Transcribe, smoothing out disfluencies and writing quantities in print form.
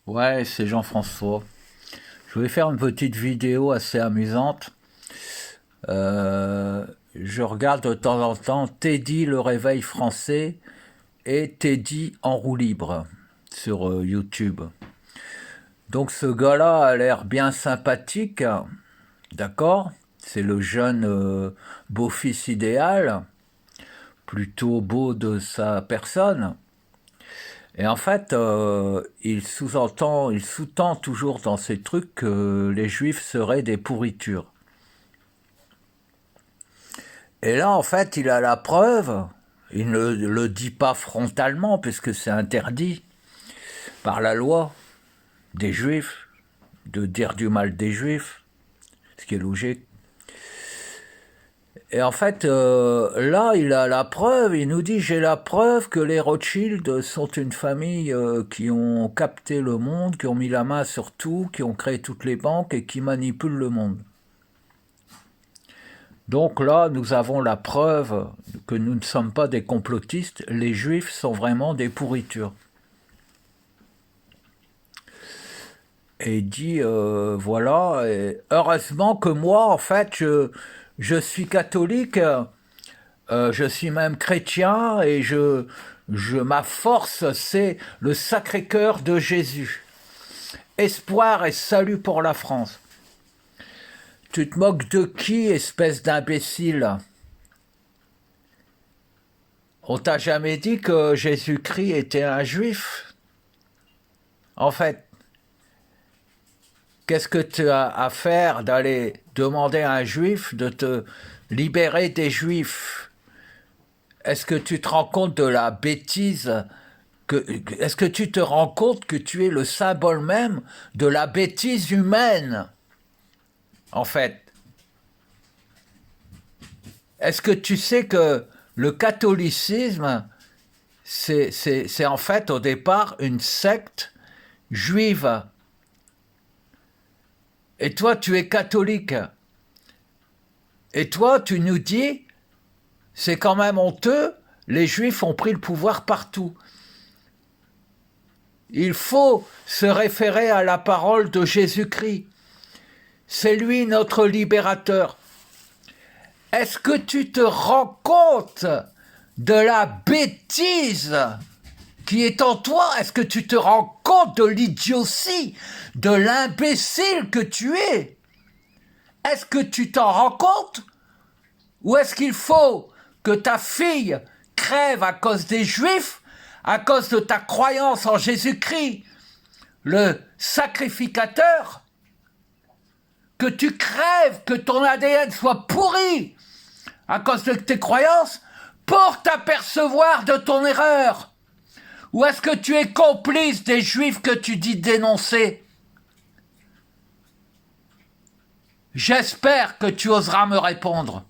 Ouais, c'est Jean-François. Je voulais faire une petite vidéo assez amusante. Je regarde de temps en temps Teddy le réveil français et Teddy en roue libre sur YouTube. Donc ce gars-là a l'air bien sympathique, d'accord? C'est le jeune beau-fils idéal, plutôt beau de sa personne. Et en fait, il sous-tend toujours dans ces trucs que les juifs seraient des pourritures. Et là, en fait, il a la preuve, il ne le dit pas frontalement, puisque c'est interdit par la loi des juifs, de dire du mal des juifs, ce qui est logique. Et en fait, là, il a la preuve, il nous dit, j'ai la preuve que les Rothschild sont une famille qui ont capté le monde, qui ont mis la main sur tout, qui ont créé toutes les banques et qui manipulent le monde. Donc là, nous avons la preuve que nous ne sommes pas des complotistes, les juifs sont vraiment des pourritures. Et il dit, voilà, et heureusement que moi, en fait, je suis catholique, je suis même chrétien, et ma force, c'est le Sacré-Cœur de Jésus. Espoir et salut pour la France. Tu te moques de qui, espèce d'imbécile? On t'a jamais dit que Jésus-Christ était un juif? En fait, qu'est-ce que tu as à faire d'aller demander à un juif de te libérer des juifs? Est-ce que tu te rends compte de la bêtise est-ce que tu te rends compte que tu es le symbole même de la bêtise humaine? En fait, est-ce que tu sais que le catholicisme, c'est en fait au départ une secte juive? Et toi, tu es catholique. Et toi, tu nous dis, c'est quand même honteux, les juifs ont pris le pouvoir partout. Il faut se référer à la parole de Jésus-Christ. C'est lui notre libérateur. Est-ce que tu te rends compte de la bêtise qui est en toi? Est-ce que tu te rends compte de l'idiotie, de l'imbécile que tu es? Est-ce que tu t'en rends compte? Ou est-ce qu'il faut que ta fille crève à cause des Juifs, à cause de ta croyance en Jésus-Christ, le sacrificateur? Que tu crèves, que ton ADN soit pourri à cause de tes croyances pour t'apercevoir de ton erreur? Ou est-ce que tu es complice des Juifs que tu dis dénoncer? J'espère que tu oseras me répondre.